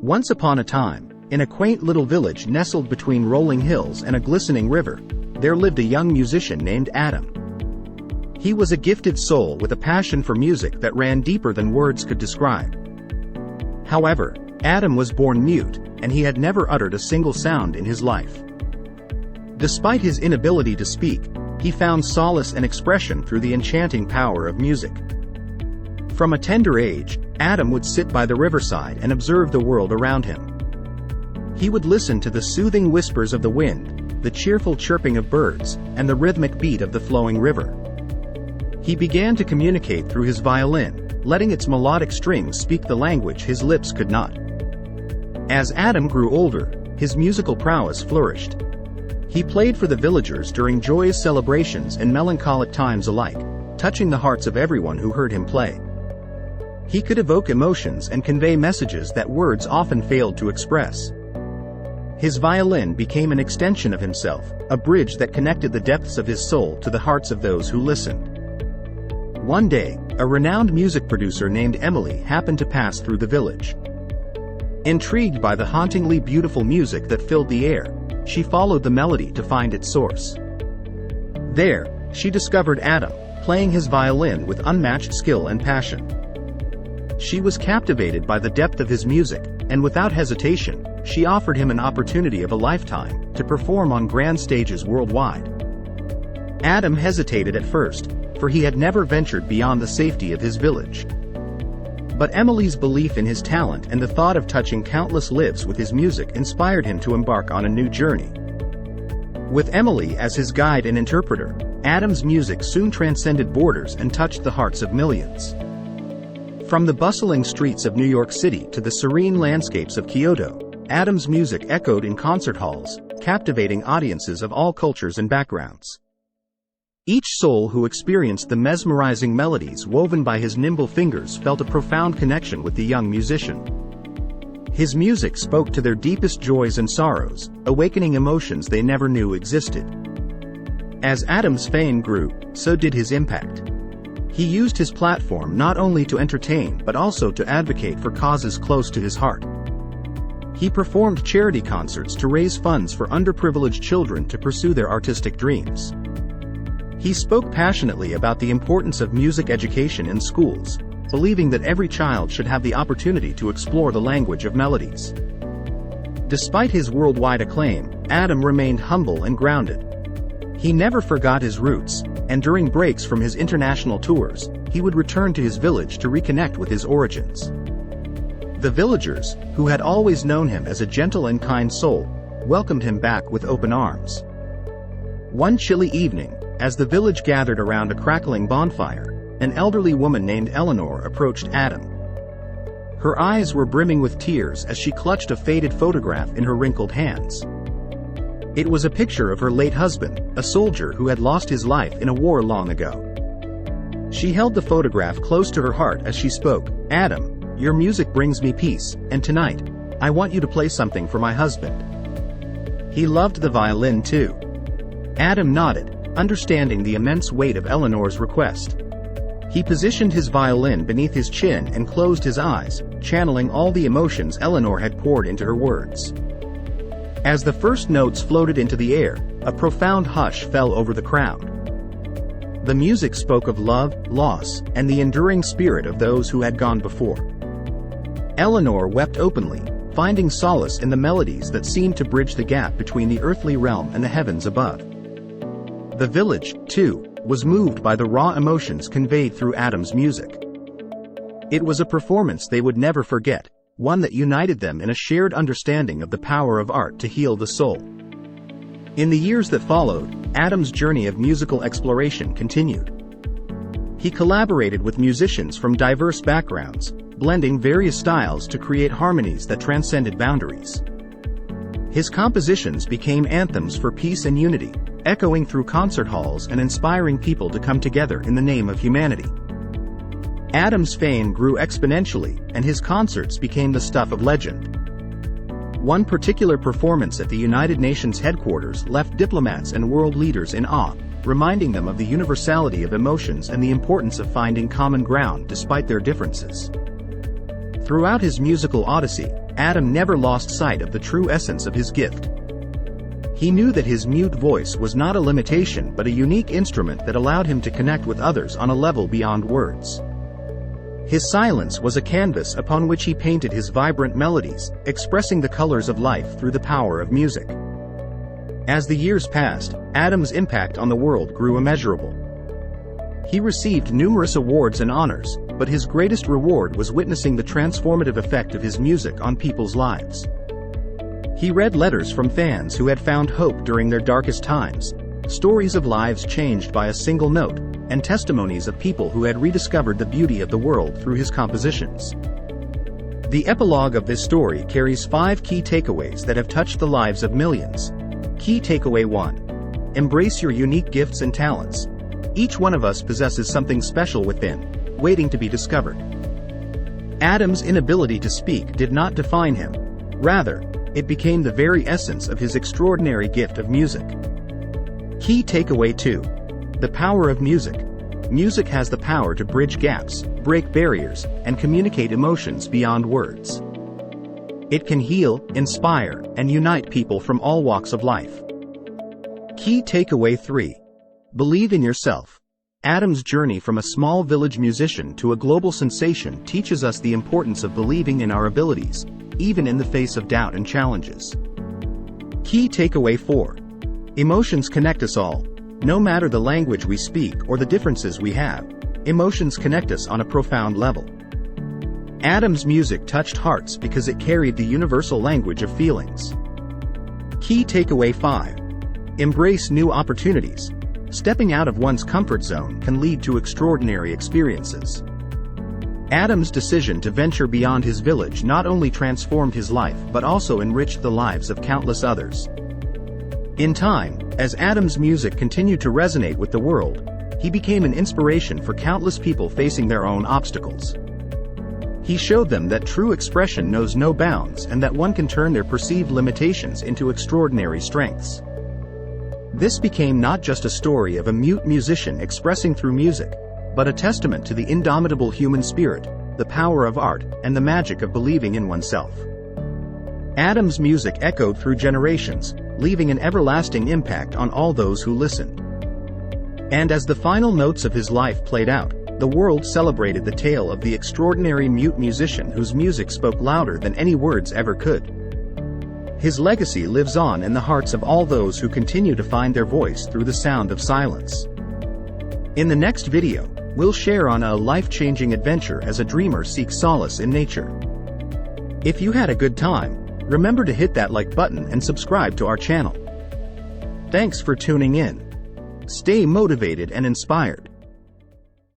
Once upon a time, in a quaint little village nestled between rolling hills and a glistening river, there lived a young musician named Adam. He was a gifted soul with a passion for music that ran deeper than words could describe. However, Adam was born mute, and he had never uttered a single sound in his life. Despite his inability to speak, he found solace and expression through the enchanting power of music. From a tender age, Adam would sit by the riverside and observe the world around him. He would listen to the soothing whispers of the wind, the cheerful chirping of birds, and the rhythmic beat of the flowing river. He began to communicate through his violin, letting its melodic strings speak the language his lips could not. As Adam grew older, his musical prowess flourished. He played for the villagers during joyous celebrations and melancholic times alike, touching the hearts of everyone who heard him play. He could evoke emotions and convey messages that words often failed to express. His violin became an extension of himself, a bridge that connected the depths of his soul to the hearts of those who listened. One day, a renowned music producer named Emily happened to pass through the village. Intrigued by the hauntingly beautiful music that filled the air, she followed the melody to find its source. There, she discovered Adam, playing his violin with unmatched skill and passion. She was captivated by the depth of his music, and without hesitation, she offered him an opportunity of a lifetime to perform on grand stages worldwide. Adam hesitated at first, for he had never ventured beyond the safety of his village. But Emily's belief in his talent and the thought of touching countless lives with his music inspired him to embark on a new journey. With Emily as his guide and interpreter, Adam's music soon transcended borders and touched the hearts of millions. From the bustling streets of New York City to the serene landscapes of Kyoto, Adam's music echoed in concert halls, captivating audiences of all cultures and backgrounds. Each soul who experienced the mesmerizing melodies woven by his nimble fingers felt a profound connection with the young musician. His music spoke to their deepest joys and sorrows, awakening emotions they never knew existed. As Adam's fame grew, so did his impact. He used his platform not only to entertain but also to advocate for causes close to his heart. He performed charity concerts to raise funds for underprivileged children to pursue their artistic dreams. He spoke passionately about the importance of music education in schools, believing that every child should have the opportunity to explore the language of melodies. Despite his worldwide acclaim, Adam remained humble and grounded. He never forgot his roots, and during breaks from his international tours, he would return to his village to reconnect with his origins. The villagers, who had always known him as a gentle and kind soul, welcomed him back with open arms. One chilly evening, as the village gathered around a crackling bonfire, an elderly woman named Eleanor approached Adam. Her eyes were brimming with tears as she clutched a faded photograph in her wrinkled hands. It was a picture of her late husband, a soldier who had lost his life in a war long ago. She held the photograph close to her heart as she spoke. "Adam, your music brings me peace, and tonight, I want you to play something for my husband." He loved the violin too. Adam nodded, understanding the immense weight of Eleanor's request. He positioned his violin beneath his chin and closed his eyes, channeling all the emotions Eleanor had poured into her words. As the first notes floated into the air, a profound hush fell over the crowd. The music spoke of love, loss, and the enduring spirit of those who had gone before. Eleanor wept openly, finding solace in the melodies that seemed to bridge the gap between the earthly realm and the heavens above. The village, too, was moved by the raw emotions conveyed through Adam's music. It was a performance they would never forget, one that united them in a shared understanding of the power of art to heal the soul. In the years that followed, Adam's journey of musical exploration continued. He collaborated with musicians from diverse backgrounds, blending various styles to create harmonies that transcended boundaries. His compositions became anthems for peace and unity, echoing through concert halls and inspiring people to come together in the name of humanity. Adam's fame grew exponentially, and his concerts became the stuff of legend. One particular performance at the United Nations headquarters left diplomats and world leaders in awe, reminding them of the universality of emotions and the importance of finding common ground despite their differences. Throughout his musical odyssey, Adam never lost sight of the true essence of his gift. He knew that his mute voice was not a limitation but a unique instrument that allowed him to connect with others on a level beyond words. His silence was a canvas upon which he painted his vibrant melodies, expressing the colors of life through the power of music. As the years passed, Adam's impact on the world grew immeasurable. He received numerous awards and honors, but his greatest reward was witnessing the transformative effect of his music on people's lives. He read letters from fans who had found hope during their darkest times, stories of lives changed by a single note, and testimonies of people who had rediscovered the beauty of the world through his compositions. The epilogue of this story carries 5 key takeaways that have touched the lives of millions. Key takeaway 1. Embrace your unique gifts and talents. Each one of us possesses something special within, waiting to be discovered. Adam's inability to speak did not define him. Rather, it became the very essence of his extraordinary gift of music. Key takeaway 2. The power of music. Music has the power to bridge gaps, break barriers, and communicate emotions beyond words. It can heal, inspire, and unite people from all walks of life. Key takeaway 3. Believe in yourself. Adam's journey from a small village musician to a global sensation teaches us the importance of believing in our abilities, even in the face of doubt and challenges. Key takeaway 4. Emotions connect us all. No matter the language we speak or the differences we have, emotions connect us on a profound level. Adam's music touched hearts because it carried the universal language of feelings. Key takeaway 5. Embrace new opportunities. Stepping out of one's comfort zone can lead to extraordinary experiences. Adam's decision to venture beyond his village not only transformed his life but also enriched the lives of countless others. In time, as Adam's music continued to resonate with the world, he became an inspiration for countless people facing their own obstacles. He showed them that true expression knows no bounds and that one can turn their perceived limitations into extraordinary strengths. This became not just a story of a mute musician expressing through music, but a testament to the indomitable human spirit, the power of art, and the magic of believing in oneself. Adam's music echoed through generations, leaving an everlasting impact on all those who listened. And as the final notes of his life played out, the world celebrated the tale of the extraordinary mute musician whose music spoke louder than any words ever could. His legacy lives on in the hearts of all those who continue to find their voice through the sound of silence. In the next video, we'll share on a life-changing adventure as a dreamer seeks solace in nature. If you had a good time, remember to hit that like button and subscribe to our channel. Thanks for tuning in. Stay motivated and inspired.